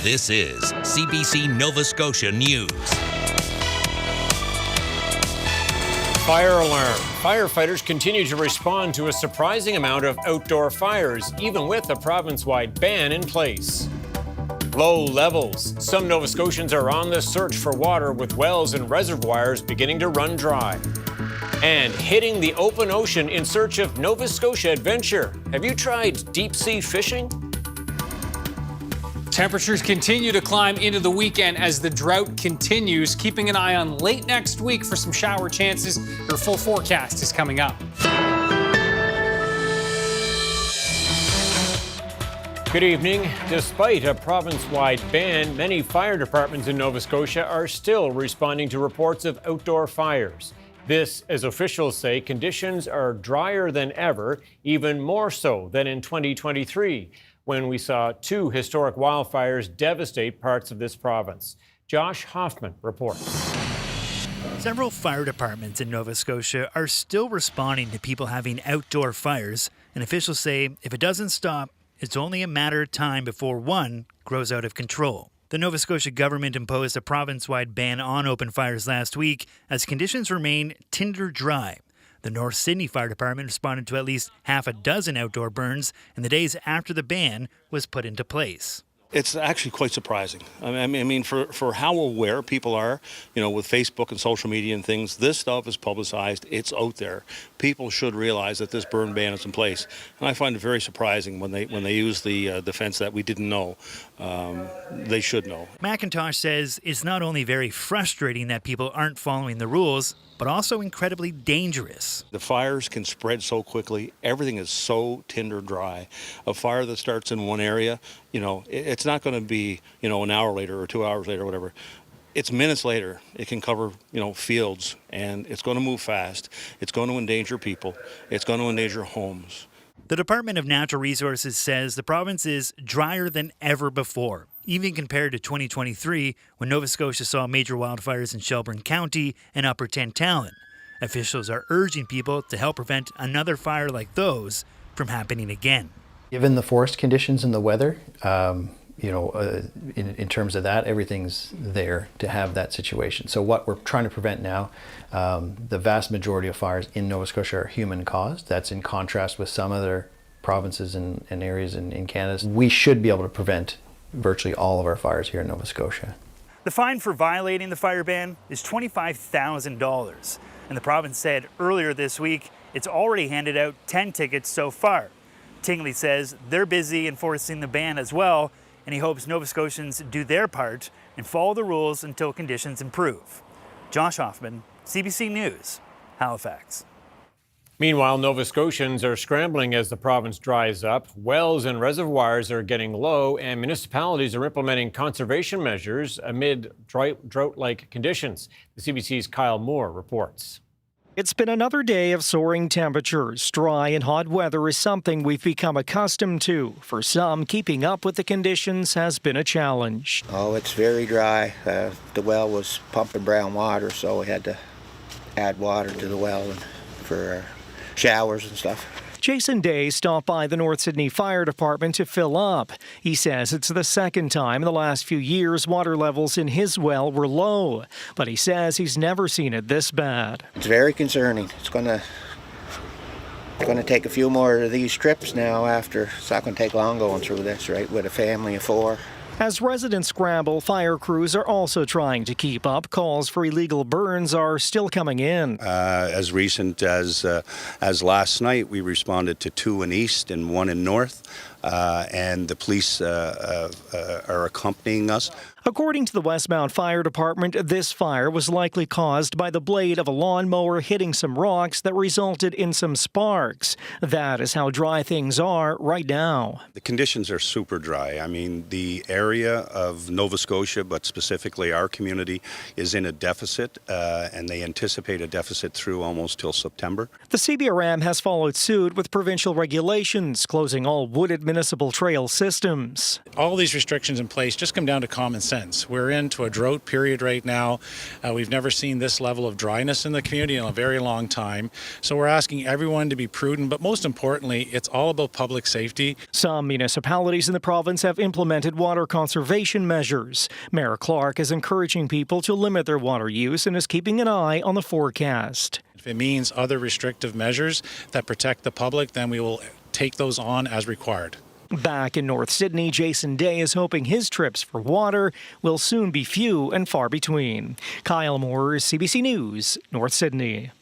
This is CBC Nova Scotia News. Fire alarm. Firefighters continue to respond to a surprising amount of outdoor fires, even with a province-wide ban in place. Low levels. Some Nova Scotians are on the search for water, with wells and reservoirs beginning to run dry. And hitting the open ocean in search of Nova Scotia adventure. Have you tried deep-sea fishing? Temperatures continue to climb into the weekend as the drought continues. Keeping an eye on late next week for some shower chances. Your full forecast is coming up. Good evening. Despite a province-wide ban, many fire departments in Nova Scotia are still responding to reports of outdoor fires. This, as officials say, conditions are drier than ever, even more so than in 2023, when we saw two historic wildfires devastate parts of this province. Josh Hoffman reports. Several fire departments in Nova Scotia are still responding to people having outdoor fires, and officials say if it doesn't stop, it's only a matter of time before one grows out of control. The Nova Scotia government imposed a province-wide ban on open fires last week as conditions remain tinder dry. The North Sydney Fire Department responded to at least half a dozen outdoor burns in the days after the ban was put into place. It's actually quite surprising. I mean, for how aware people are, with Facebook and social media and things, this stuff is publicized. It's out there. People should realize that this burn ban is in place. And I find it very surprising when they use the defense that we didn't know. They should know. McIntosh says it's not only very frustrating that people aren't following the rules, but also incredibly dangerous. The fires can spread so quickly. Everything is so tinder dry. A fire that starts in one area, it's not going to be, an hour later or 2 hours later or whatever. It's minutes later. It can cover, fields, and it's going to move fast. It's going to endanger people. It's going to endanger homes. The Department of Natural Resources says the province is drier than ever before, even compared to 2023, when Nova Scotia saw major wildfires in Shelburne County and Upper Tantallon. Officials are urging people to help prevent another fire like those from happening again. Given the forest conditions and the weather, in terms of that, everything's there to have that situation. So what we're trying to prevent now, the vast majority of fires in Nova Scotia are human caused. That's in contrast with some other provinces and areas in Canada. We should be able to prevent virtually all of our fires here in Nova Scotia. The fine for violating the fire ban is $25,000. And the province said earlier this week it's already handed out 10 tickets so far. Tingley says they're busy enforcing the ban as well, and he hopes Nova Scotians do their part and follow the rules until conditions improve. Josh Hoffman, CBC News, Halifax. Meanwhile, Nova Scotians are scrambling as the province dries up. Wells and reservoirs are getting low, and municipalities are implementing conservation measures amid drought-like conditions. The CBC's Kyle Moore reports. It's been another day of soaring temperatures. Dry and hot weather is something we've become accustomed to. For some, keeping up with the conditions has been a challenge. Oh, it's very dry. The well was pumping brown water, so we had to add water to the well for showers and stuff. Jason Day stopped by the North Sydney Fire Department to fill up. He says it's the second time in the last few years water levels in his well were low. But he says he's never seen it this bad. It's very concerning. It's going to take a few more of these trips now after. It's not going to take long going through this, right, with a family of four. As residents scramble, fire crews are also trying to keep up. Calls for illegal burns are still coming in. As recent as last night, we responded to 2 in east and 1 in north, and the police are accompanying us. According to the Westmount Fire Department, this fire was likely caused by the blade of a lawnmower hitting some rocks that resulted in some sparks. That is how dry things are right now. The conditions are super dry. I mean, the area of Nova Scotia, but specifically our community, is in a deficit, and they anticipate a deficit through almost till September. The CBRM has followed suit with provincial regulations, closing all wooded municipal trail systems. All these restrictions in place just come down to common sense. sense. We're into a drought period right now. We've never seen this level of dryness in the community in a very long time. So we're asking everyone to be prudent, but most importantly, it's all about public safety. Some municipalities in the province have implemented water conservation measures. Mayor Clark is encouraging people to limit their water use and is keeping an eye on the forecast. If it means other restrictive measures that protect the public, then we will take those on as required. Back in North Sydney, Jason Day is hoping his trips for water will soon be few and far between. Kyle Moore, CBC News, North Sydney.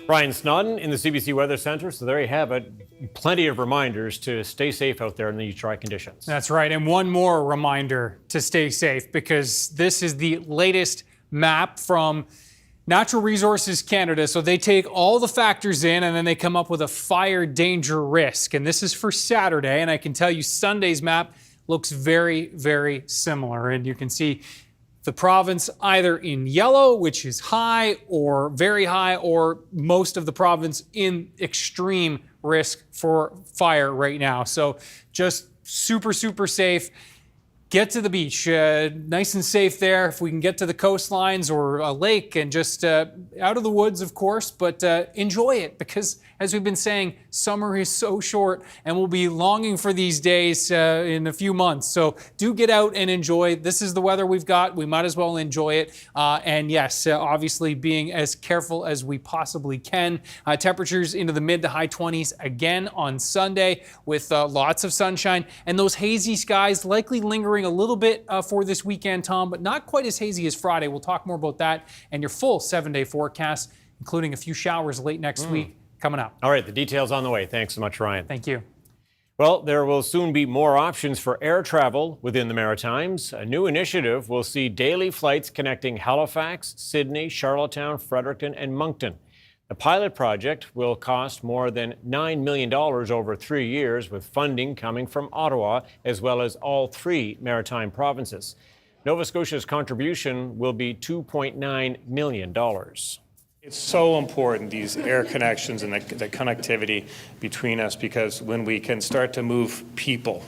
Ryan Snoddon in the CBC Weather Centre. So there you have it. Plenty of reminders to stay safe out there in these dry conditions. That's right. And one more reminder to stay safe, because this is the latest map from Natural Resources Canada. So they take all the factors in and then they come up with a fire danger risk. And this is for Saturday. And I can tell you Sunday's map looks very, very similar. And you can see the province either in yellow, which is high or very high, or most of the province in extreme risk for fire right now. So just super, super safe. Get to the beach, nice and safe there. If we can get to the coastlines or a lake and just out of the woods, of course, but enjoy it, because as we've been saying, summer is so short and we'll be longing for these days in a few months. So do get out and enjoy. This is the weather we've got. We might as well enjoy it. And yes, obviously being as careful as we possibly can. Temperatures into the mid to high 20s again on Sunday with lots of sunshine, and those hazy skies likely lingering a little bit for this weekend, Tom, but not quite as hazy as Friday. We'll talk more about that and your full 7-day forecast, including a few showers late next week coming up. All right, the details on the way. Thanks so much, Ryan. Thank you. Well, there will soon be more options for air travel within the Maritimes. A new initiative will see daily flights connecting Halifax, Sydney, Charlottetown, Fredericton, and Moncton. The pilot project will cost more than $9 million over 3 years, with funding coming from Ottawa as well as all 3 maritime provinces. Nova Scotia's contribution will be $2.9 million. It's so important, these air connections and the connectivity between us, because when we can start to move people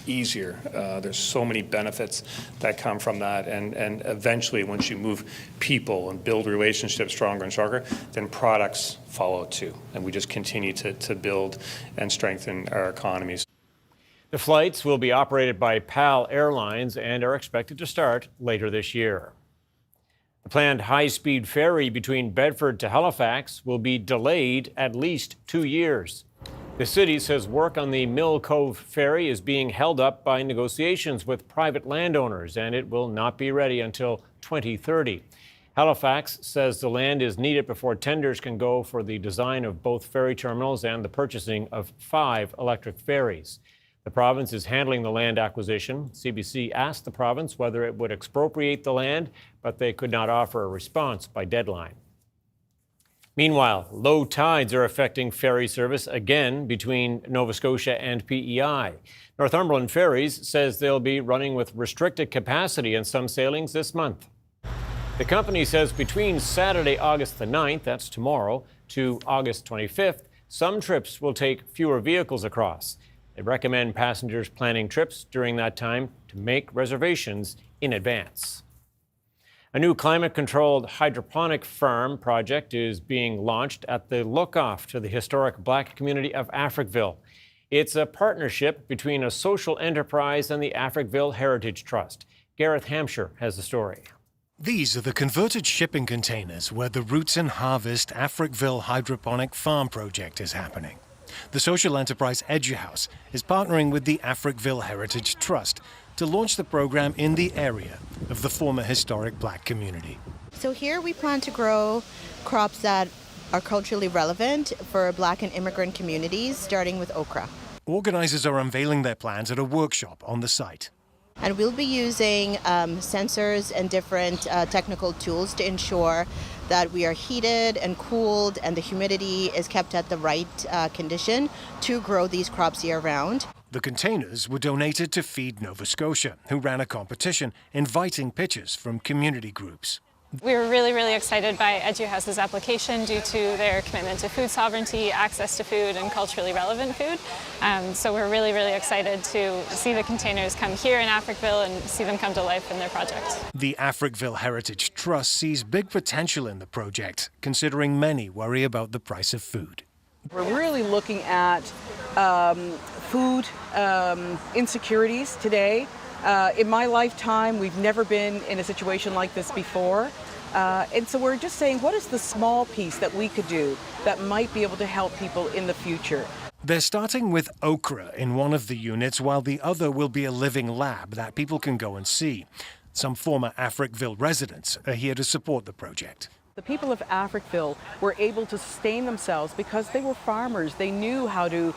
easier, there's so many benefits that come from that, and eventually once you move people and build relationships stronger and stronger, then products follow too, and we just continue to build and strengthen our economies. The flights will be operated by PAL Airlines and are expected to start later this year. The planned high-speed ferry between Bedford to Halifax will be delayed at least 2 years. The city says work on the Mill Cove ferry is being held up by negotiations with private landowners, and it will not be ready until 2030. Halifax says the land is needed before tenders can go for the design of both ferry terminals and the purchasing of 5 electric ferries. The province is handling the land acquisition. CBC asked the province whether it would expropriate the land, but they could not offer a response by deadline. Meanwhile, low tides are affecting ferry service again between Nova Scotia and PEI. Northumberland Ferries says they'll be running with restricted capacity in some sailings this month. The company says between Saturday, August the 9th, that's tomorrow, to August 25th, some trips will take fewer vehicles across. They recommend passengers planning trips during that time to make reservations in advance. A new climate-controlled hydroponic farm project is being launched at the look-off to the historic Black community of Africville. It's a partnership between a social enterprise and the Africville Heritage Trust. Gareth Hampshire has the story. These are the converted shipping containers where the Roots and Harvest Africville Hydroponic Farm project is happening. The social enterprise EduHouse is partnering with the Africville Heritage Trust to launch the program in the area of the former historic Black community. So here we plan to grow crops that are culturally relevant for Black and immigrant communities, starting with okra. Organizers are unveiling their plans at a workshop on the site. And we'll be using sensors and different technical tools to ensure that we are heated and cooled and the humidity is kept at the right condition to grow these crops year-round. The containers were donated to Feed Nova Scotia, who ran a competition inviting pitches from community groups. We were really, really excited by EduHouse's application due to their commitment to food sovereignty, access to food, and culturally relevant food. So we're really, really excited to see the containers come here in Africville and see them come to life in their project. The Africville Heritage Trust sees big potential in the project, considering many worry about the price of food. We're really looking at food insecurities today. In my lifetime, we've never been in a situation like this before. And so we're just saying, what is the small piece that we could do that might be able to help people in the future? They're starting with okra in one of the units, while the other will be a living lab that people can go and see. Some former Africville residents are here to support the project. The people of Africville were able to sustain themselves because they were farmers. They knew how to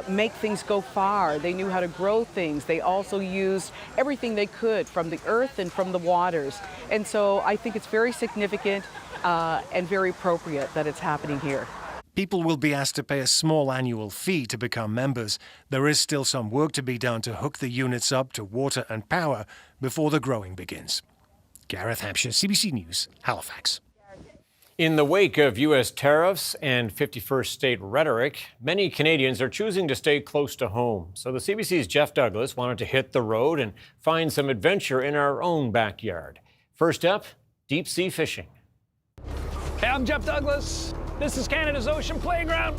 make things go far. They knew how to grow things. They also used everything they could from the earth and from the waters. And so I think it's very significant and very appropriate that it's happening here. People will be asked to pay a small annual fee to become members. There is still some work to be done to hook the units up to water and power before the growing begins. Gareth Hampshire, CBC News, Halifax. In the wake of U.S. tariffs and 51st state rhetoric, many Canadians are choosing to stay close to home. So the CBC's Jeff Douglas wanted to hit the road and find some adventure in our own backyard. First up, deep sea fishing. Hey, I'm Jeff Douglas. This is Canada's Ocean Playground.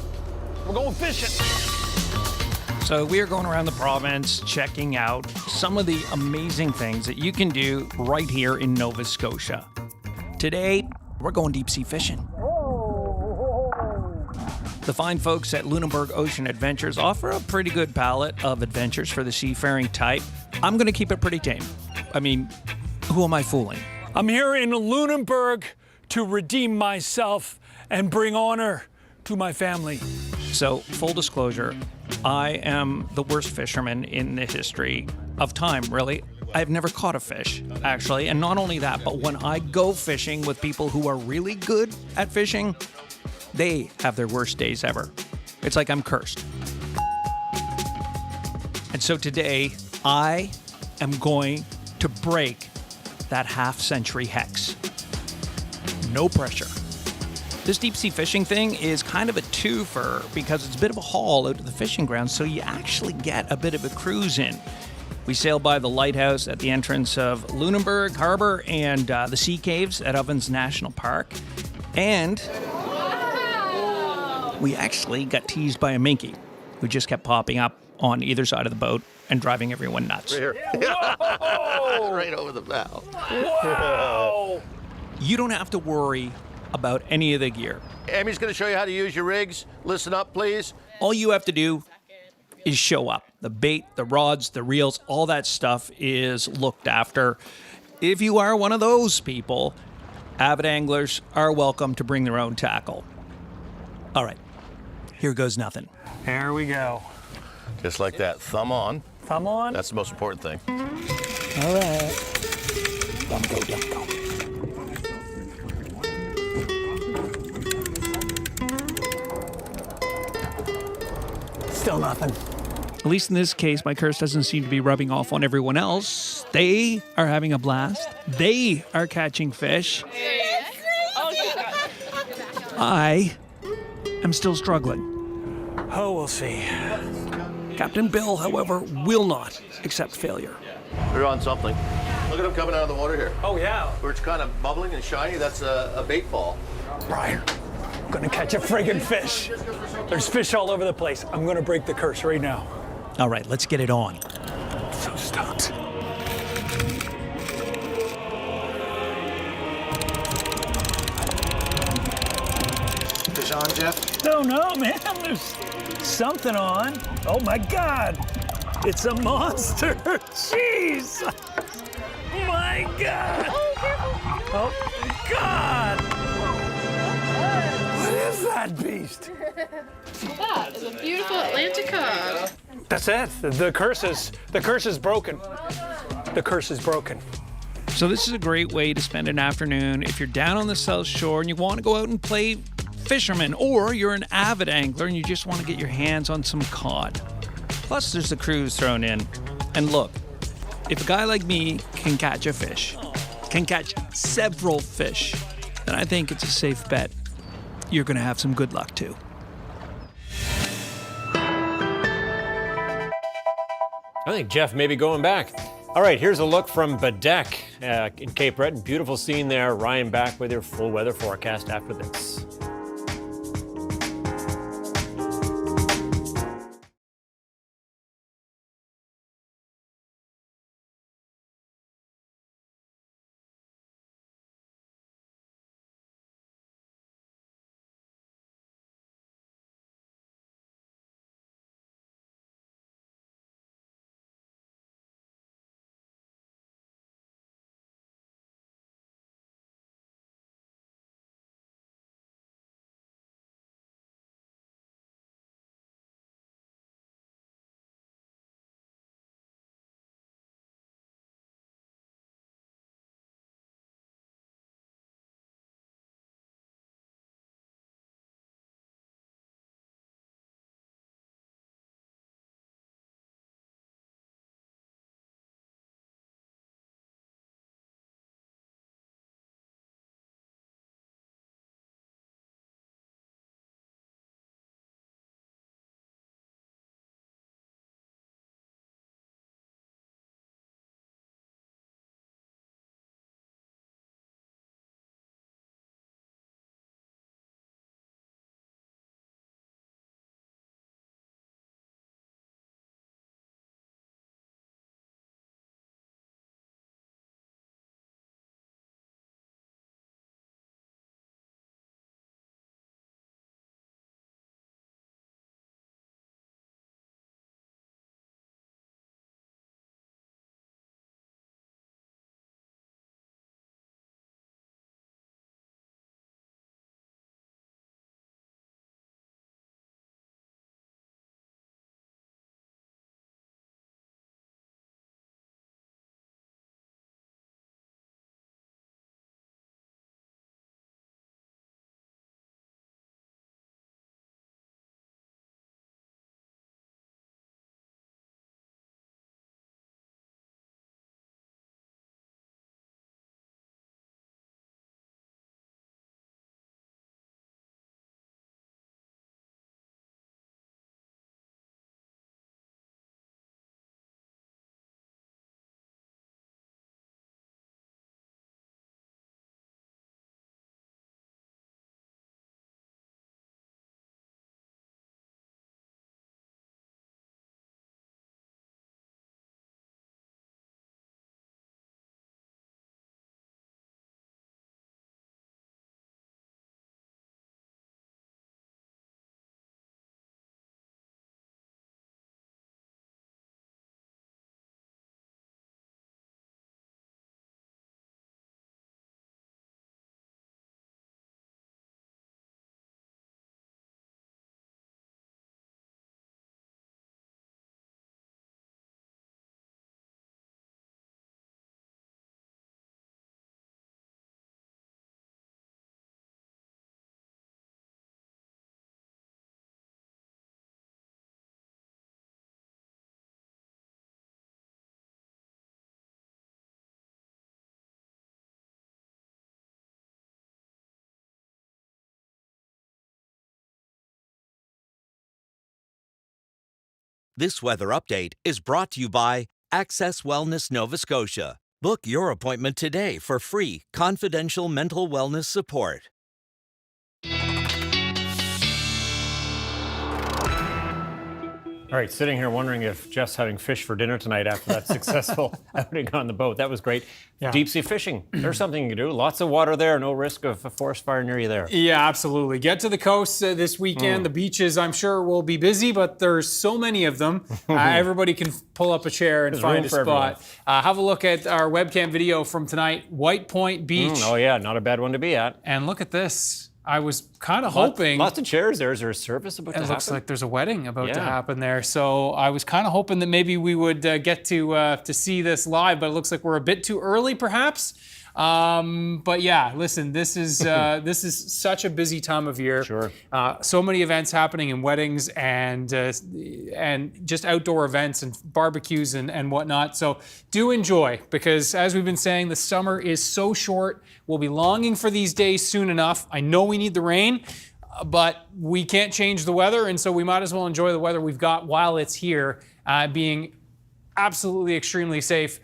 We're going fishing. So we are going around the province checking out some of the amazing things that you can do right here in Nova Scotia. Today, we're going deep sea fishing. The fine folks at Lunenburg Ocean Adventures offer a pretty good palette of adventures for the seafaring type. I'm going to keep it pretty tame. I mean, who am I fooling? I'm here in Lunenburg to redeem myself and bring honor to my family. So, full disclosure, I am the worst fisherman in the history of time, really. I've never caught a fish, actually. And not only that, but when I go fishing with people who are really good at fishing, they have their worst days ever. It's like I'm cursed. And so today, I am going to break that half-century hex. No pressure. This deep sea fishing thing is kind of a twofer because it's a bit of a haul out to the fishing grounds, so you actually get a bit of a cruise in. We sail by the lighthouse at the entrance of Lunenburg Harbor and the sea caves at Ovens National Park. And we actually got teased by a minke who just kept popping up on either side of the boat and driving everyone nuts. Right here. Right over the bow. Wow! You don't have to worry about any of the gear. Amy's going to show you how to use your rigs. Listen up, please. All you have to do is show up. The bait, the rods, the reels, all that stuff is looked after. If you are one of those people, avid anglers are welcome to bring their own tackle. All right, here goes nothing. There we go. Just like that. Thumb on. Thumb on? That's the most important thing. All right. Don't go, don't go. Still nothing. At least in this case, my curse doesn't seem to be rubbing off on everyone else. They are having a blast. They are catching fish. I am still struggling. Oh, we'll see. Captain Bill, however, will not accept failure. We're on something. Look at him coming out of the water here. Oh, yeah. Where it's kind of bubbling and shiny. That's a bait ball. Brian, I'm gonna catch a friggin' fish. There's fish all over the place. I'm gonna break the curse right now. All right, let's get it on. I'm so stoked. Fish on, Jeff? Don't know, man. There's something on. Oh my God. It's a monster. Jeez. My God. Oh, God. What is that beast? That is a beautiful Atlantic cod. That's it. The curse is broken. The curse is broken. So this is a great way to spend an afternoon if you're down on the South Shore and you want to go out and play fisherman, or you're an avid angler and you just want to get your hands on some cod. Plus, there's the cruise thrown in. And look, if a guy like me can catch a fish, can catch several fish, then I think it's a safe bet you're going to have some good luck too. I think Jeff may be going back. All right, here's a look from Bedeck in Cape Breton. Beautiful scene there. Ryan back with your full weather forecast after this. This weather update is brought to you by Access Wellness Nova Scotia. Book your appointment today for free, confidential mental wellness support. All right, sitting here wondering if Jeff's having fish for dinner tonight after that successful outing on the boat. That was great. Yeah. Deep sea fishing. There's something you can do. Lots of water there. No risk of a forest fire near you there. Yeah, absolutely. Get to the coast this weekend. The beaches, I'm sure, will be busy, but there's so many of them. Everybody can pull up a chair and There's find room a for spot. Have a look at our webcam video from tonight. White Point Beach. Oh, yeah. Not a bad one to be at. And look at this. I was kind of hoping. Lots of chairs there. Is there a service about to happen? It looks like there's a wedding about to happen there. So I was kind of hoping that maybe we would get to see this live, but it looks like we're a bit too early, perhaps. But yeah, listen, this is such a busy time of year. Sure. So many events happening and weddings and just outdoor events and barbecues and whatnot. So do enjoy, because as we've been saying, the summer is so short. We'll be longing for these days soon enough. I know we need the rain, but we can't change the weather, and so we might as well enjoy the weather we've got while it's here, being absolutely extremely safe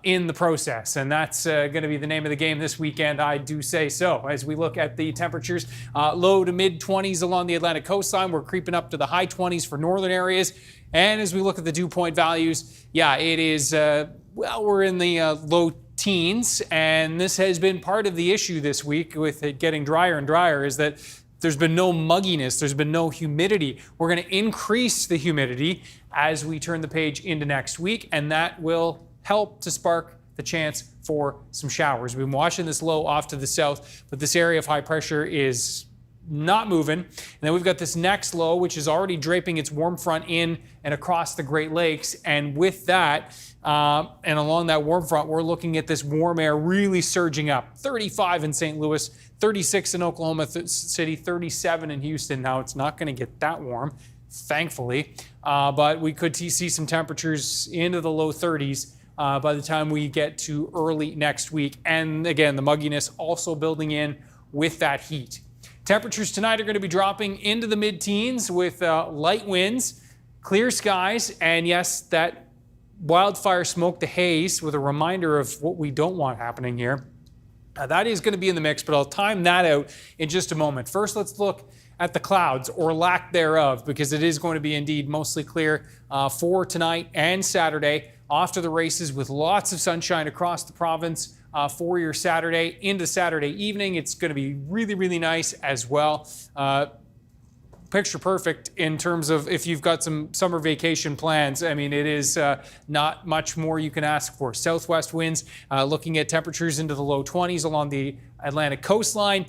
in the process. And that's going to be the name of the game this weekend, I do say so. As we look at the temperatures, low to mid 20s along the Atlantic coastline, we're creeping up to the high 20s for northern areas. And as we look at the dew point values, yeah, it is, well, we're in the low teens, and this has been part of the issue this week with it getting drier and drier, is that there's been no mugginess, there's been no humidity. We're going to increase the humidity as we turn the page into next week, and that will help to spark the chance for some showers. We've been watching this low off to the south, but this area of high pressure is not moving. And then we've got this next low, which is already draping its warm front in and across the Great Lakes. And with that, and along that warm front, we're looking at this warm air really surging up. 35 in St. Louis, 36 in Oklahoma City, 37 in Houston. Now, it's not going to get that warm, thankfully, but we could see some temperatures into the low 30s by the time we get to early next week. And again, the mugginess also building in with that heat. Temperatures tonight are going to be dropping into the mid-teens with light winds, clear skies, and yes, that wildfire smoke, the haze, with a reminder of what we don't want happening here. That is going to be in the mix, but I'll time that out in just a moment. First, let's look at the clouds, or lack thereof, because it is going to be indeed mostly clear for tonight and Saturday. Off to the races with lots of sunshine across the province for your Saturday into Saturday evening. It's going to be really, really nice as well. Picture perfect in terms of if you've got some summer vacation plans. I mean, it is not much more you can ask for. Southwest winds, looking at temperatures into the low 20s along the Atlantic coastline,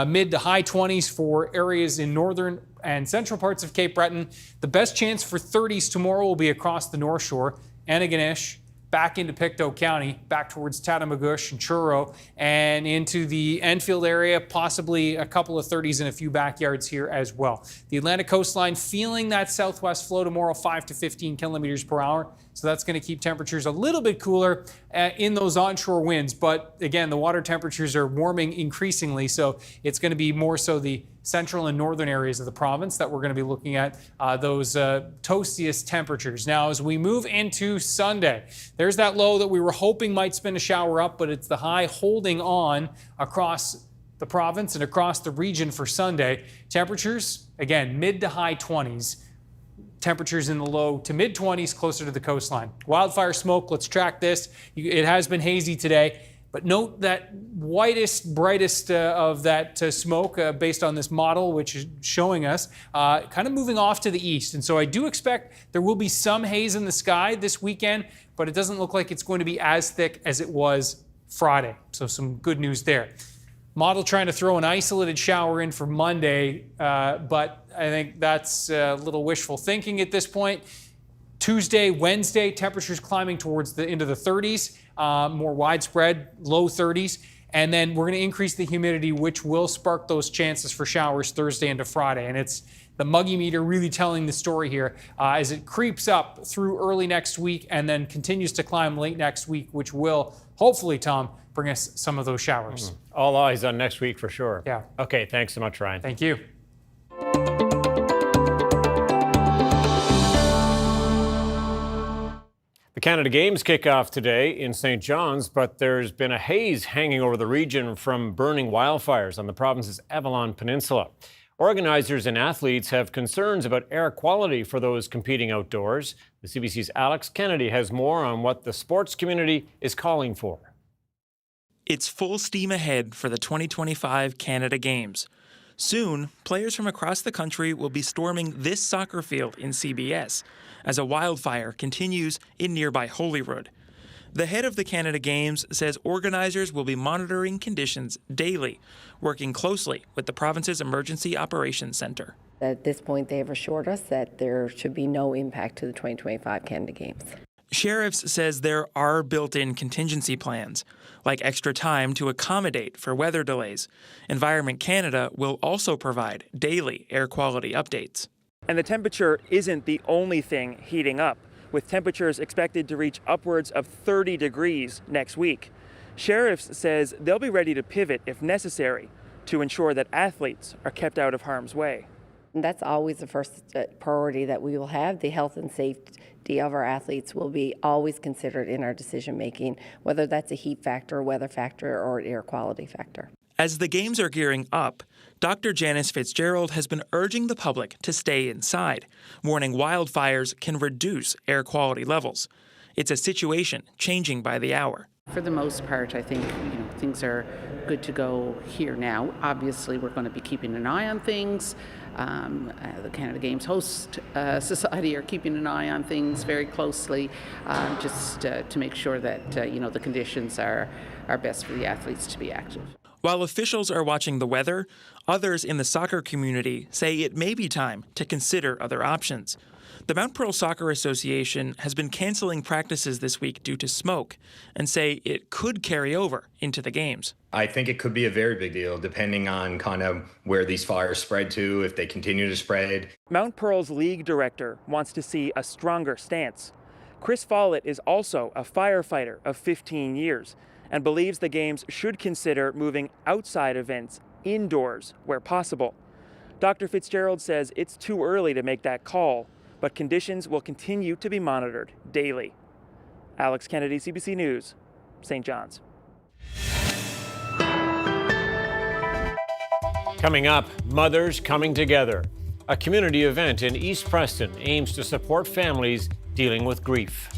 mid to high 20s for areas in northern and central parts of Cape Breton. The best chance for 30s tomorrow will be across the North Shore, Antigonish, back into Pictou County, back towards Tatamagouche and Truro, and into the Enfield area, possibly a couple of 30s in a few backyards here as well. The Atlantic coastline feeling that southwest flow tomorrow, 5 to 15 kilometers per hour. So that's going to keep temperatures a little bit cooler in those onshore winds. But again, the water temperatures are warming increasingly, so it's going to be more so the central and northern areas of the province that we're going to be looking at those toastiest temperatures. Now, as we move into Sunday, there's that low that we were hoping might spin a shower up, but it's the high holding on across the province and across the region for Sunday. Temperatures, again, mid to high 20s. Temperatures in the low to mid 20s closer to the coastline. Wildfire smoke, let's track this. It has been hazy today, but note that whitest, brightest of that smoke based on this model, which is showing us kind of moving off to the east. And so I do expect there will be some haze in the sky this weekend, but it doesn't look like it's going to be as thick as it was Friday. So some good news there. Model trying to throw an isolated shower in for Monday, but I think that's a little wishful thinking at this point. Tuesday, Wednesday, temperatures climbing towards into the 30s, more widespread, low 30s. And then we're going to increase the humidity, which will spark those chances for showers Thursday into Friday. And it's the muggy meter really telling the story here as it creeps up through early next week and then continues to climb late next week, which will hopefully, Tom, bring us some of those showers. All eyes on next week for sure. Yeah. Okay, thanks so much, Ryan. Thank you. The Canada Games kick off today in St. John's, but there's been a haze hanging over the region from burning wildfires on the province's Avalon Peninsula. Organizers and athletes have concerns about air quality for those competing outdoors. The CBC's Alex Kennedy has more on what the sports community is calling for. It's full steam ahead for the 2025 Canada Games. Soon, players from across the country will be storming this soccer field in CBS as a wildfire continues in nearby Holyrood. The head of the Canada Games says organizers will be monitoring conditions daily, working closely with the province's Emergency Operations Centre. At this point, they have assured us that there should be no impact to the 2025 Canada Games. Sheriffs says there are built-in contingency plans, like extra time to accommodate for weather delays. Environment Canada will also provide daily air quality updates. And the temperature isn't the only thing heating up, with temperatures expected to reach upwards of 30 degrees next week. Sheriffs says they'll be ready to pivot if necessary to ensure that athletes are kept out of harm's way. And that's always the first priority that we will have. The health and safety of our athletes will be always considered in our decision making, whether that's a heat factor, weather factor, or air quality factor. As the games are gearing up, Dr. Janice Fitzgerald has been urging the public to stay inside, warning wildfires can reduce air quality levels. It's a situation changing by the hour. For the most part, I think things are good to go here now. Obviously, we're going to be keeping an eye on things. The Canada Games Host Society are keeping an eye on things very closely, just to make sure that the conditions are best for the athletes to be active. While officials are watching the weather, others in the soccer community say it may be time to consider other options. The Mount Pearl Soccer Association has been canceling practices this week due to smoke and say it could carry over into the games. I think it could be a very big deal depending on kind of where these fires spread to, if they continue to spread. Mount Pearl's league director wants to see a stronger stance. Chris Follett is also a firefighter of 15 years and believes the games should consider moving outside events indoors where possible. Dr. Fitzgerald says it's too early to make that call, but conditions will continue to be monitored daily. Alex Kennedy, CBC News, St. John's. Coming up, Mothers Coming Together. A community event in East Preston aims to support families dealing with grief.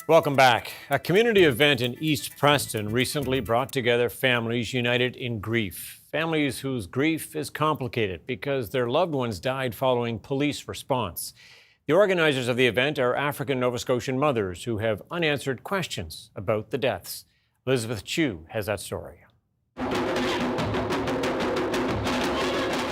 Welcome back. A community event in East Preston recently brought together families united in grief. Families whose grief is complicated because their loved ones died following police response. The organizers of the event are African Nova Scotian mothers who have unanswered questions about the deaths. Elizabeth Chu has that story.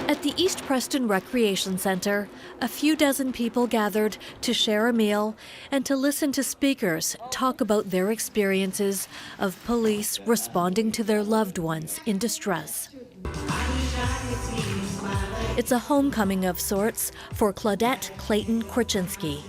At the East Preston Recreation Centre, a few dozen people gathered to share a meal and to listen to speakers talk about their experiences of police responding to their loved ones in distress. It's a homecoming of sorts for Claudette Clayton Korchinski.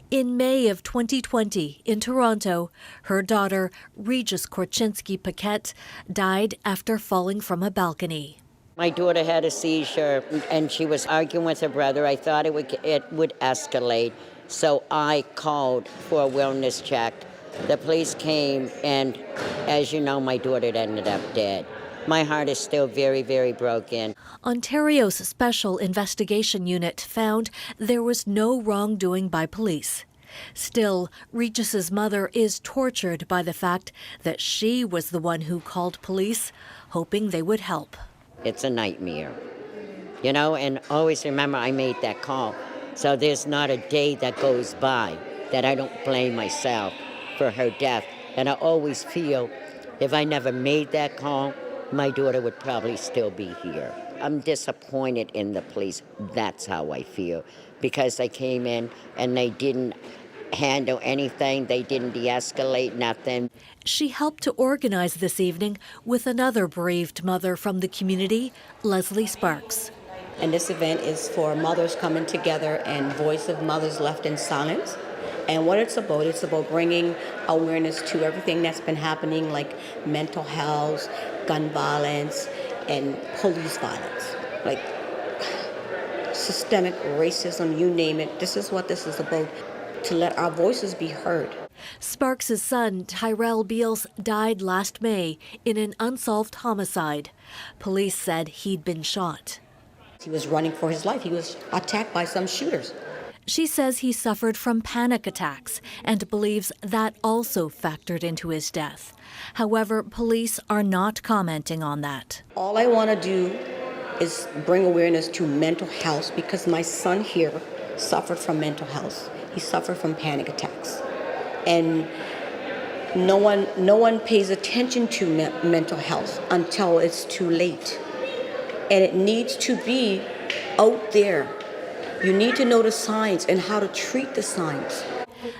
In May of 2020, in Toronto, her daughter, Regis Korchinski-Paquette, died after falling from a balcony. My daughter had a seizure and she was arguing with her brother. I thought it would escalate, so I called for a wellness check. The police came and, as you know, my daughter ended up dead. My heart is still very, very broken. Ontario's Special Investigation Unit found there was no wrongdoing by police. Still, Regis's mother is tortured by the fact that she was the one who called police, hoping they would help. It's a nightmare, you know, and always remember I made that call. So there's not a day that goes by that I don't blame myself for her death. And I always feel if I never made that call, my daughter would probably still be here. I'm disappointed in the police. That's how I feel. Because they came in and they didn't handle anything. They didn't de-escalate nothing. She helped to organize this evening with another bereaved mother from the community, Leslie Sparks. And this event is for mothers coming together and voice of mothers left in silence. And what it's about bringing awareness to everything that's been happening, like mental health, gun violence, and police violence. Like systemic racism, you name it. This is what this is about, to let our voices be heard. Sparks' son, Tyrell Beals, died last May in an unsolved homicide. Police said he'd been shot. He was running for his life. He was attacked by some shooters. She says he suffered from panic attacks and believes that also factored into his death. However, police are not commenting on that. All I want to do is bring awareness to mental health, because my son here suffered from mental health. He suffered from panic attacks. And no one pays attention to mental health until it's too late. And it needs to be out there. You need to know the signs and how to treat the signs.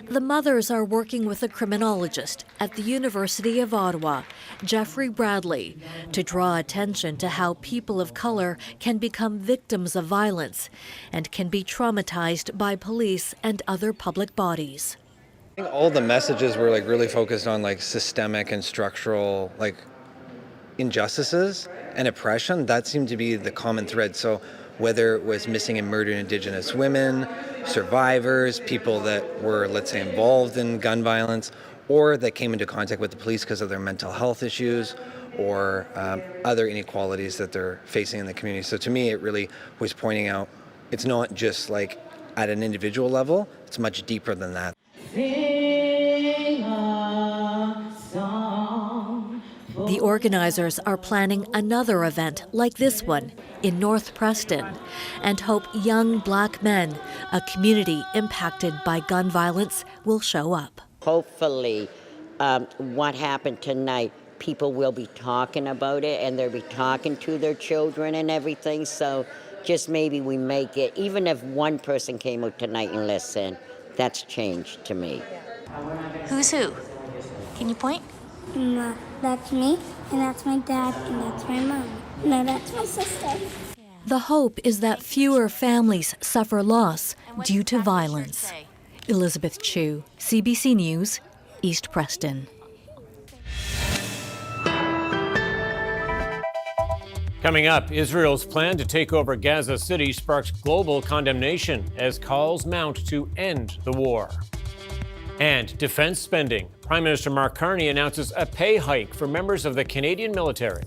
The mothers are working with a criminologist at the University of Ottawa, Jeffrey Bradley, to draw attention to how people of color can become victims of violence and can be traumatized by police and other public bodies. I think all the messages were really focused on systemic and structural injustices and oppression. That seemed to be the common thread. So whether it was missing and murdered Indigenous women, survivors, people that were, let's say, involved in gun violence, or that came into contact with the police because of their mental health issues or other inequalities that they're facing in the community. So to me, it really was pointing out it's not just at an individual level, it's much deeper than that. The organizers are planning another event like this one in North Preston and hope young black men, a community impacted by gun violence, will show up. Hopefully, what happened tonight, people will be talking about it and they'll be talking to their children and everything. So just maybe we make it, even if one person came out tonight and listened, that's changed to me. Who's who? Can you point? No, that's me, and that's my dad, and that's my mom. No, that's my sister. The hope is that fewer families suffer loss due to violence. Elizabeth Chu, CBC News, East Preston. Coming up, Israel's plan to take over Gaza City sparks global condemnation as calls mount to end the war. And defense spending. Prime Minister Mark Carney announces a pay hike for members of the Canadian military.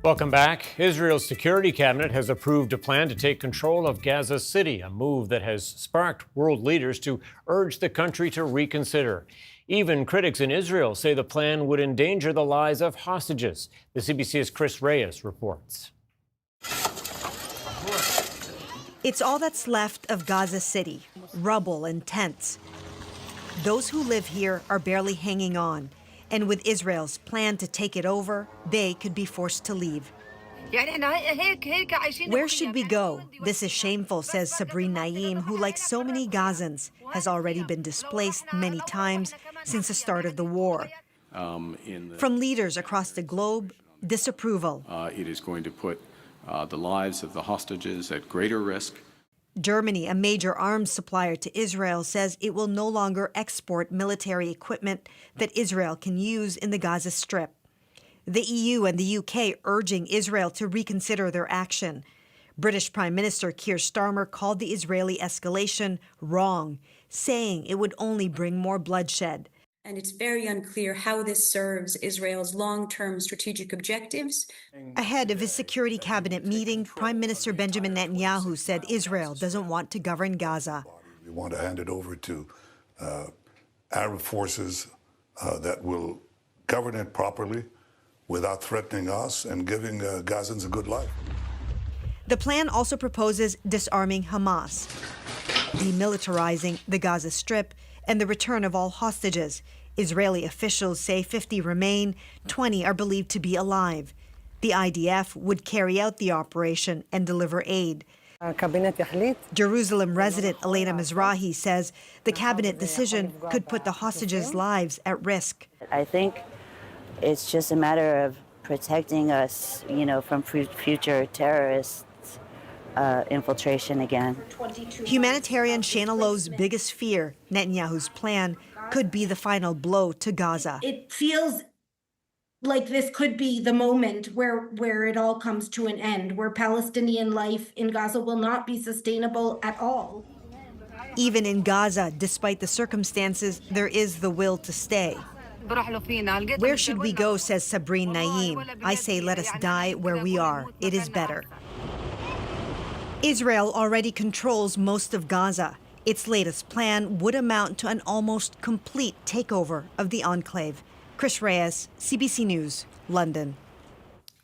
Welcome back. Israel's security cabinet has approved a plan to take control of Gaza City, a move that has sparked world leaders to urge the country to reconsider. Even critics in Israel say the plan would endanger the lives of hostages. The CBC's Chris Reyes reports. It's all that's left of Gaza City, rubble and tents. Those who live here are barely hanging on. And with Israel's plan to take it over, they could be forced to leave. Where should we go? This is shameful, says Sabrine Naim, who, like so many Gazans, has already been displaced many times since the start of the war. From leaders across the globe, disapproval. It is going to put the lives of the hostages at greater risk. Germany, a major arms supplier to Israel, says it will no longer export military equipment that Israel can use in the Gaza Strip. The EU and the UK urging Israel to reconsider their action. British Prime Minister Keir Starmer called the Israeli escalation wrong, saying it would only bring more bloodshed. And it's very unclear how this serves Israel's long-term strategic objectives. Ahead of his security cabinet meeting, Prime Minister Benjamin Netanyahu said Israel doesn't want to govern Gaza. We want to hand it over to Arab forces that will govern it properly without threatening us and giving Gazans a good life. The plan also proposes disarming Hamas, demilitarizing the Gaza Strip, and the return of all hostages. Israeli officials say 50 remain, 20 are believed to be alive. The IDF would carry out the operation and deliver aid. Jerusalem resident Elena Mizrahi says the cabinet decision could put the hostages' lives at risk. I think it's just a matter of protecting us, from future terrorists. Infiltration again. Humanitarian Shana Lowe's biggest fear, Netanyahu's plan, could be the final blow to Gaza. It feels like this could be the moment where it all comes to an end, where Palestinian life in Gaza will not be sustainable at all. Even in Gaza, despite the circumstances, there is the will to stay. Where should we go, says Sabrine Naim. I say let us die where we are. It is better. Israel already controls most of Gaza. Its latest plan would amount to an almost complete takeover of the enclave. Chris Reyes, CBC News, London.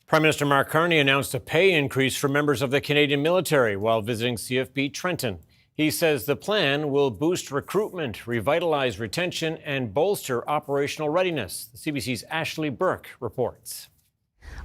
Prime Minister Mark Carney announced a pay increase for members of the Canadian military while visiting CFB Trenton. He says the plan will boost recruitment, revitalize retention, and bolster operational readiness. The CBC's Ashley Burke reports.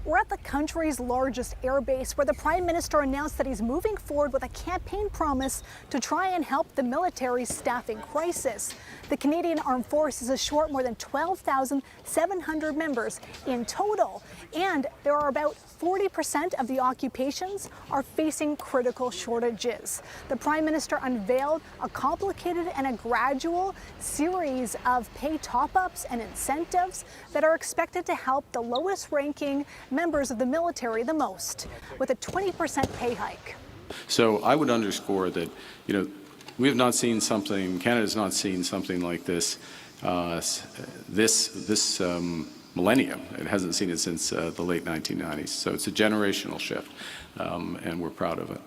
We're at the country's largest airbase where the Prime Minister announced that he's moving forward with a campaign promise to try and help the military's staffing crisis. The Canadian Armed Forces is short more than 12,700 members in total, and there are about 40% of the occupations are facing critical shortages. The Prime Minister unveiled a complicated and a gradual series of pay top-ups and incentives that are expected to help the lowest-ranking members of the military the most, with a 20% pay hike. So I would underscore that, we have not seen something, Canada's not seen something like this this millennium. It hasn't seen it since the late 1990s. So it's a generational shift, and we're proud of it.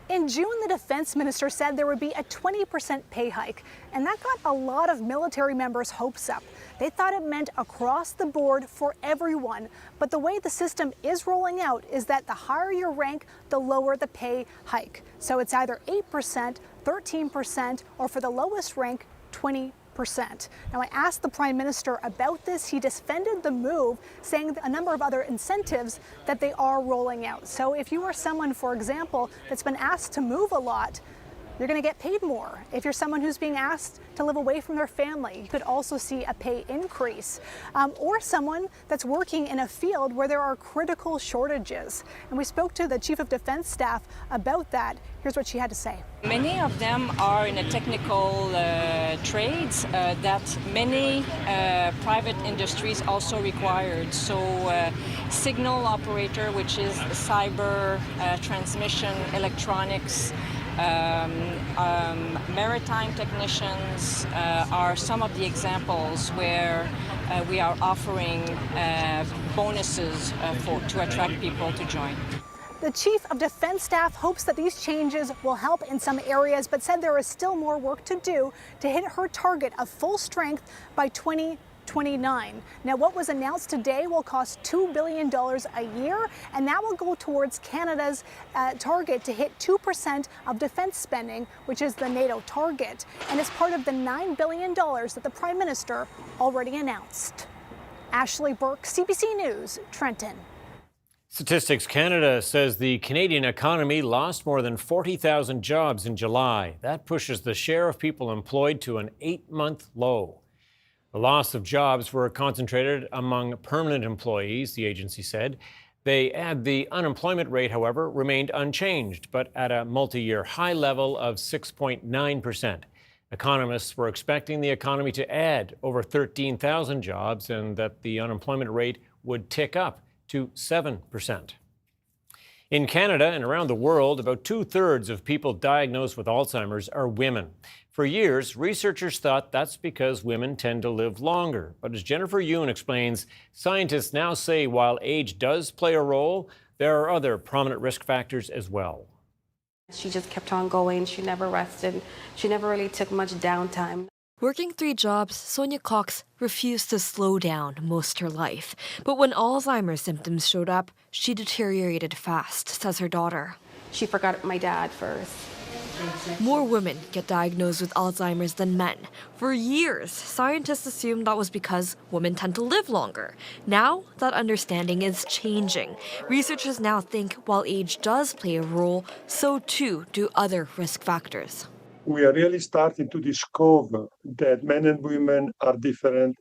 In June, the defense minister said there would be a 20% pay hike, and that got a lot of military members' hopes up. They thought it meant across the board for everyone, but the way the system is rolling out is that the higher your rank, the lower the pay hike. So it's either 8%, 13%, or for the lowest rank, 20%. Now, I asked the Prime Minister about this. He defended the move, saying a number of other incentives that they are rolling out. So if you are someone, for example, that's been asked to move a lot, you're going to get paid more. If you're someone who's being asked to live away from their family, you could also see a pay increase. Or someone that's working in a field where there are critical shortages. And we spoke to the Chief of Defense Staff about that. Here's what she had to say. Many of them are in a technical trades that many private industries also required. So signal operator, which is cyber, transmission, electronics, Maritime technicians are some of the examples where we are offering bonuses to attract people to join. The Chief of Defense Staff hopes that these changes will help in some areas, but said there is still more work to do to hit her target of full strength by 2029. Now, what was announced today will cost $2 billion a year, and that will go towards Canada's target to hit 2% of defense spending, which is the NATO target, and is part of the $9 billion that the Prime Minister already announced. Ashley Burke, CBC News, Trenton. Statistics Canada says the Canadian economy lost more than 40,000 jobs in July. That pushes the share of people employed to an 8-month low. The loss of jobs were concentrated among permanent employees, the agency said. They add the unemployment rate, however, remained unchanged, but at a multi-year high level of 6.9%. Economists were expecting the economy to add over 13,000 jobs and that the unemployment rate would tick up to 7%. In Canada and around the world, about 2/3 of people diagnosed with Alzheimer's are women. For years, researchers thought that's because women tend to live longer. But as Jennifer Yoon explains, scientists now say while age does play a role, there are other prominent risk factors as well. She just kept on going. She never rested. She never really took much downtime. Working 3 jobs, Sonia Cox refused to slow down most her life. But when Alzheimer's symptoms showed up, she deteriorated fast, says her daughter. She forgot my dad first. More women get diagnosed with Alzheimer's than men. For years, scientists assumed that was because women tend to live longer. Now, that understanding is changing. Researchers now think while age does play a role, so too do other risk factors. We are really starting to discover that men and women are different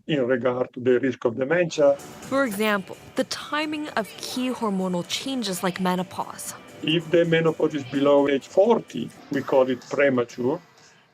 in regard to the risk of dementia. For example, the timing of key hormonal changes like menopause. If the menopause is below age 40, we call it premature.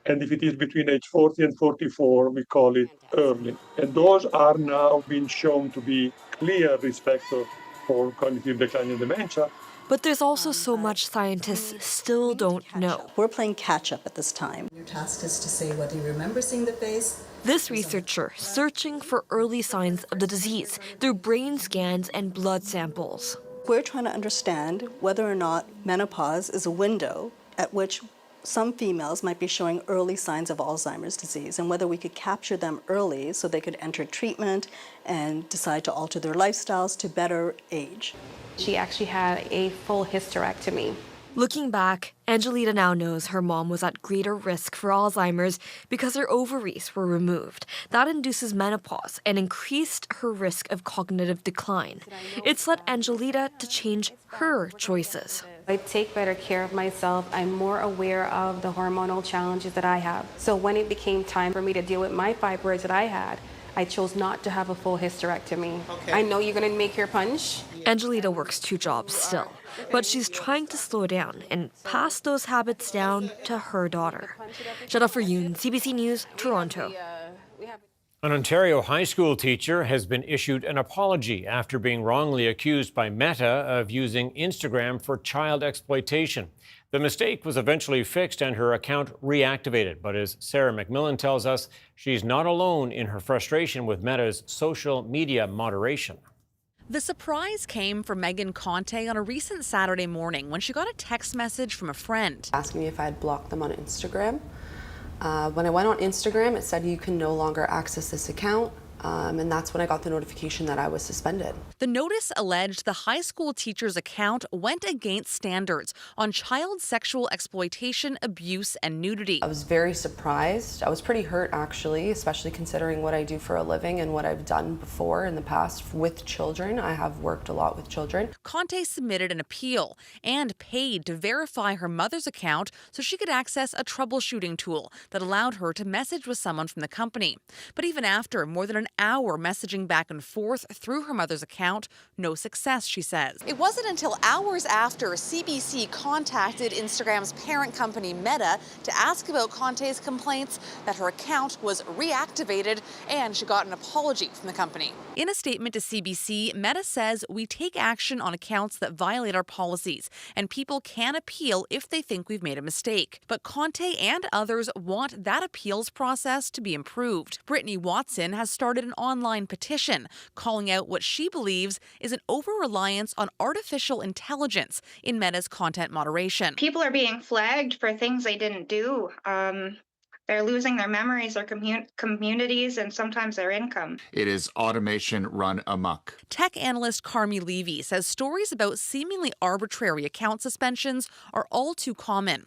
And if it is between age 40 and 44, we call it early. And those are now being shown to be clear risk factors for cognitive decline and dementia. But there's also so much scientists still don't know. We're playing catch-up at this time. Your task is to say whether you remember seeing the face. This researcher searching for early signs of the disease through brain scans and blood samples. We're trying to understand whether or not menopause is a window at which some females might be showing early signs of Alzheimer's disease, and whether we could capture them early so they could enter treatment and decide to alter their lifestyles to better age. She actually had a full hysterectomy. Looking back, Angelita now knows her mom was at greater risk for Alzheimer's because her ovaries were removed. That induces menopause and increased her risk of cognitive decline. It's led Angelita to change her choices. I take better care of myself. I'm more aware of the hormonal challenges that I have. So when it became time for me to deal with my fibroids that I had, I chose not to have a full hysterectomy. Okay. I know you're going to make your punch. Angelita works 2 jobs still, but she's trying to slow down and pass those habits down to her daughter. Jennifer Yoon, CBC News, Toronto. An Ontario high school teacher has been issued an apology after being wrongly accused by Meta of using Instagram for child exploitation. The mistake was eventually fixed and her account reactivated. But as Sarah McMillan tells us, she's not alone in her frustration with Meta's social media moderation. The surprise came from Megan Conte on a recent Saturday morning when she got a text message from a friend. Asking me if I had blocked them on Instagram. When I went on Instagram, it said you can no longer access this account. And that's when I got the notification that I was suspended. The notice alleged the high school teacher's account went against standards on child sexual exploitation, abuse, and nudity. I was very surprised. I was pretty hurt, actually, especially considering what I do for a living and what I've done before in the past with children. I have worked a lot with children. Conte submitted an appeal and paid to verify her mother's account so she could access a troubleshooting tool that allowed her to message with someone from the company. But even after more than an hour messaging back and forth through her mother's account. No success, she says. It wasn't until hours after CBC contacted Instagram's parent company Meta to ask about Conte's complaints that her account was reactivated and she got an apology from the company. In a statement to CBC, Meta says we take action on accounts that violate our policies, and people can appeal if they think we've made a mistake. But Conte and others want that appeals process to be improved. Brittany Watson has started an online petition calling out what she believes is an over-reliance on artificial intelligence in Meta's content moderation. People are being flagged for things they didn't do. They're losing their memories, their communities, and sometimes their income. It is automation run amok. Tech analyst Carmi Levy says stories about seemingly arbitrary account suspensions are all too common.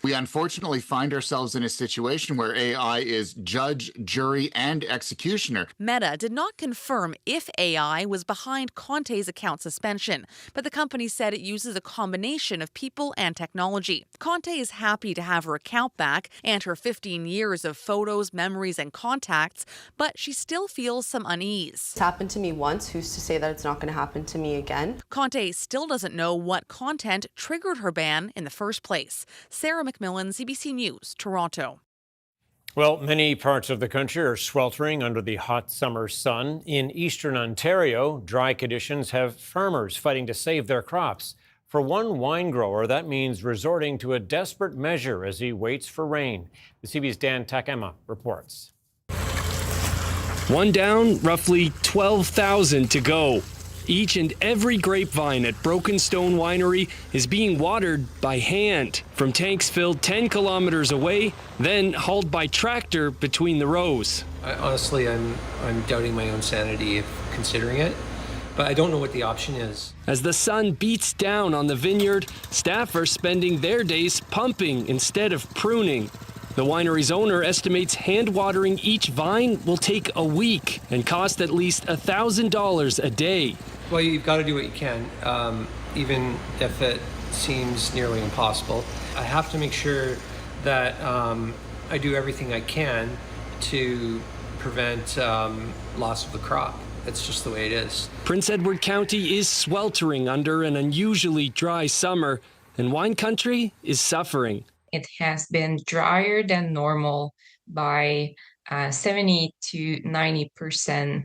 We unfortunately find ourselves in a situation where AI is judge, jury, and executioner. Meta did not confirm if AI was behind Conte's account suspension, but the company said it uses a combination of people and technology. Conte is happy to have her account back and her 15 years of photos, memories, and contacts, but she still feels some unease. It's happened to me once. Who's to say that it's not going to happen to me again? Conte still doesn't know what content triggered her ban in the first place. Sarah McMillan, CBC News, Toronto. Well, many parts of the country are sweltering under the hot summer sun. In eastern Ontario, dry conditions have farmers fighting to save their crops. For one wine grower, that means resorting to a desperate measure as he waits for rain. The CBC's Dan Takema reports. One down, roughly 12,000 to go. Each and every grapevine at Broken Stone Winery is being watered by hand from tanks filled 10 kilometers away, then hauled by tractor between the rows. Honestly, I'm doubting my own sanity if considering it, but I don't know what the option is. As the sun beats down on the vineyard, staff are spending their days pumping instead of pruning. The winery's owner estimates hand watering each vine will take a week and cost at least $1,000 a day. Well, you've got to do what you can, even if it seems nearly impossible. I have to make sure that I do everything I can to prevent loss of the crop. That's just the way it is. Prince Edward County is sweltering under an unusually dry summer, and wine country is suffering. It has been drier than normal by 70 to 90%.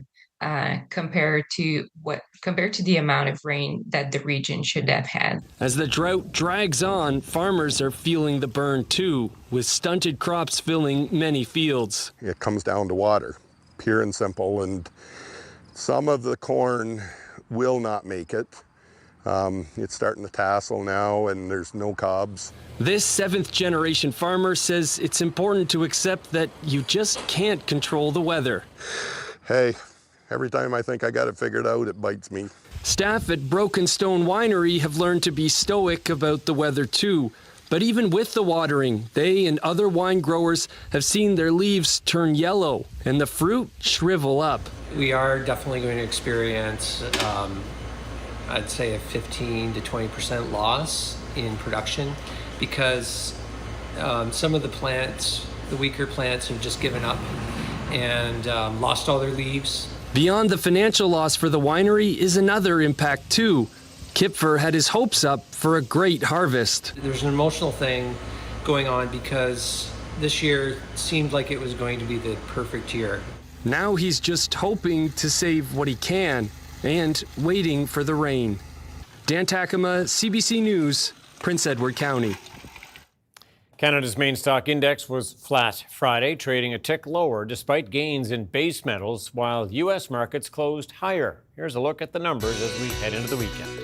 Compared to the amount of rain that the region should have had. As the drought drags on, farmers are feeling the burn too, with stunted crops filling many fields. It comes down to water, pure and simple, and some of the corn will not make it. It's starting to tassel now and there's no cobs. This seventh-generation farmer says it's important to accept that you just can't control the weather. Hey, every time I think I got it figured out, it bites me. Staff at Broken Stone Winery have learned to be stoic about the weather too. But even with the watering, they and other wine growers have seen their leaves turn yellow and the fruit shrivel up. We are definitely going to experience, I'd say, a 15 to 20% loss in production because some of the plants, the weaker plants, have just given up and lost all their leaves. Beyond the financial loss for the winery is another impact too. Kipfer had his hopes up for a great harvest. There's an emotional thing going on because this year seemed like it was going to be the perfect year. Now he's just hoping to save what he can and waiting for the rain. Dan Takema, CBC News, Prince Edward County. Canada's main stock index was flat Friday, trading a tick lower despite gains in base metals, while U.S. markets closed higher. Here's a look at the numbers as we head into the weekend.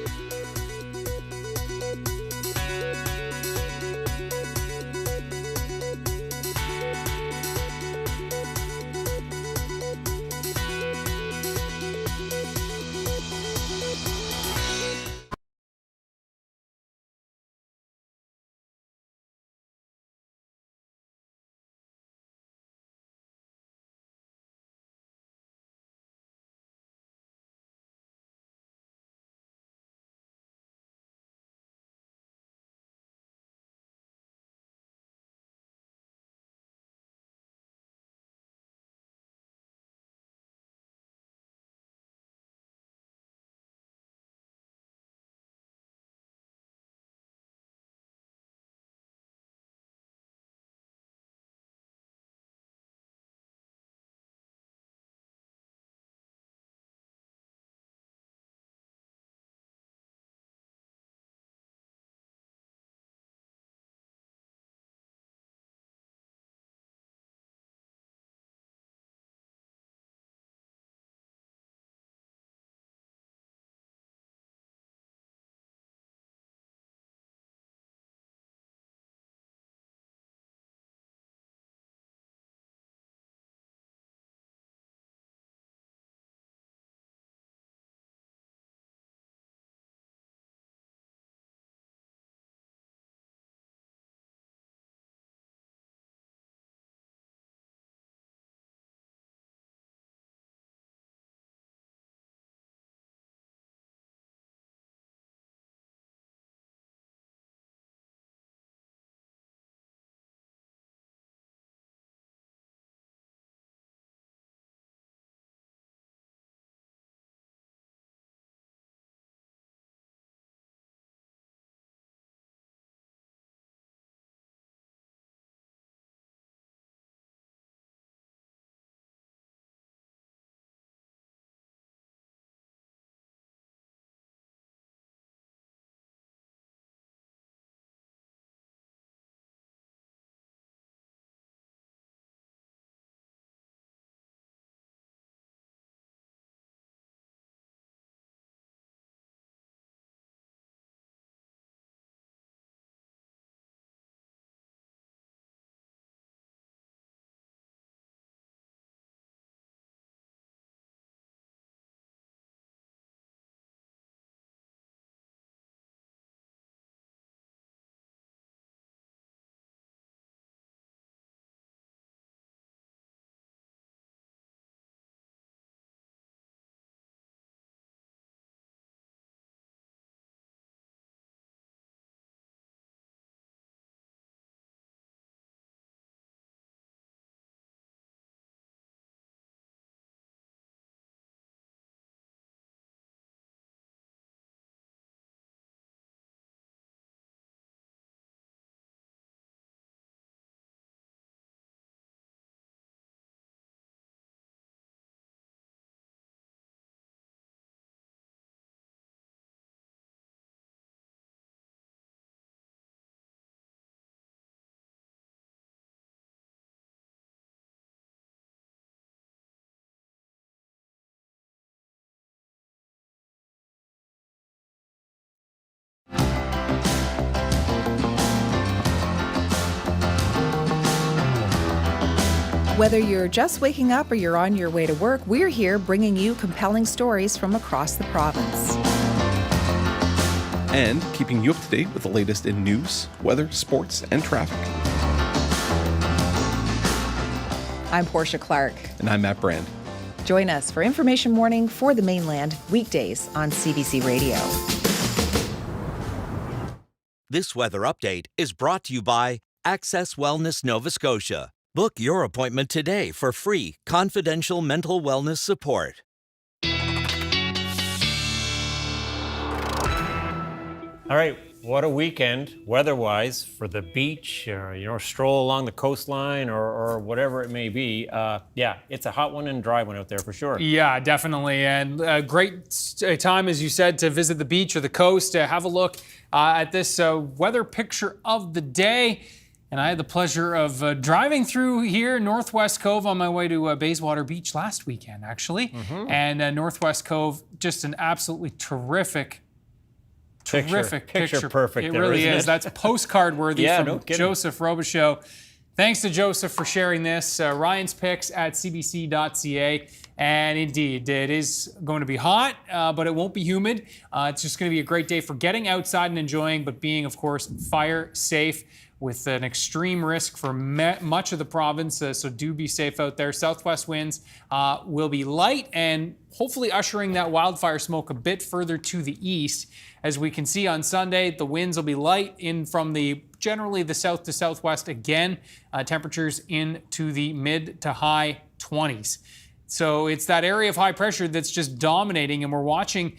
Whether you're just waking up or you're on your way to work, we're here bringing you compelling stories from across the province. And keeping you up to date with the latest in news, weather, sports, and traffic. I'm Portia Clark. And I'm Matt Brand. Join us for Information Morning for the Mainland, weekdays on CBC Radio. This weather update is brought to you by Access Wellness Nova Scotia. Book your appointment today for free, confidential mental wellness support. All right, what a weekend weather-wise for the beach, or stroll along the coastline, or whatever it may be. Yeah, it's a hot one and dry one out there for sure. Yeah, definitely, and a great time, as you said, to visit the beach or the coast. Have a look at this weather picture of the day. And I had the pleasure of driving through here, Northwest Cove, on my way to Bayswater Beach last weekend, actually. Mm-hmm. And Northwest Cove, just an absolutely terrific picture. Perfect. It really is. That's postcard worthy from no Joseph Robichaud. Thanks to Joseph for sharing this. Ryan's picks at cbc.ca. And indeed, it is going to be hot, but it won't be humid. It's just going to be a great day for getting outside and enjoying, but being, of course, fire safe, with an extreme risk for much of the province, so do be safe out there. Southwest winds will be light and hopefully ushering that wildfire smoke a bit further to the east. As we can see on Sunday, the winds will be light in from generally the south to southwest again. Temperatures into the mid to high 20s. So it's that area of high pressure that's just dominating, and we're watching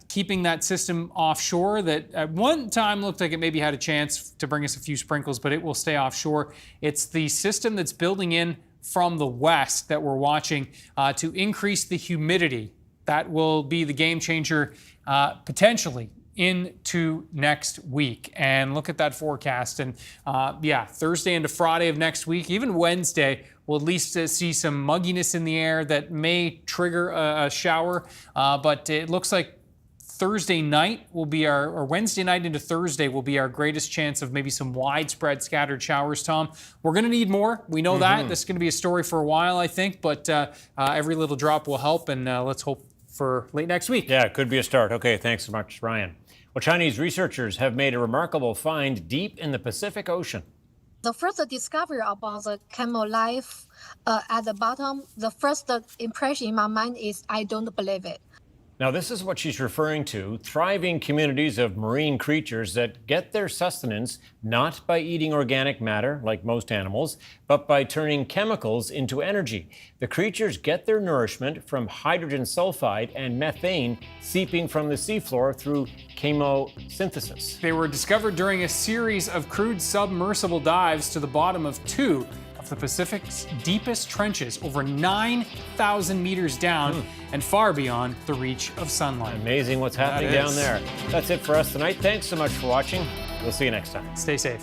keeping that system offshore that at one time looked like it maybe had a chance to bring us a few sprinkles, but it will stay offshore. It's the system that's building in from the west that we're watching to increase the humidity. That will be the game changer potentially into next week. And look at that forecast. And Thursday into Friday of next week, even Wednesday, we'll at least see some mugginess in the air that may trigger a shower. But it looks like Thursday night will be or Wednesday night into Thursday will be our greatest chance of maybe some widespread scattered showers, Tom. We're going to need more. We know that. This is going to be a story for a while, I think. But every little drop will help. And let's hope for late next week. Yeah, it could be a start. Okay, thanks so much, Ryan. Well, Chinese researchers have made a remarkable find deep in the Pacific Ocean. The first discovery about the camel life at the bottom, the first impression in my mind is I don't believe it. Now, this is what she's referring to, thriving communities of marine creatures that get their sustenance not by eating organic matter, like most animals, but by turning chemicals into energy. The creatures get their nourishment from hydrogen sulfide and methane seeping from the seafloor through chemosynthesis. They were discovered during a series of crude submersible dives to the bottom of two of the Pacific's deepest trenches, over 9,000 meters down and far beyond the reach of sunlight. Amazing what's happening down there. That's it for us tonight. Thanks so much for watching. We'll see you next time. Stay safe.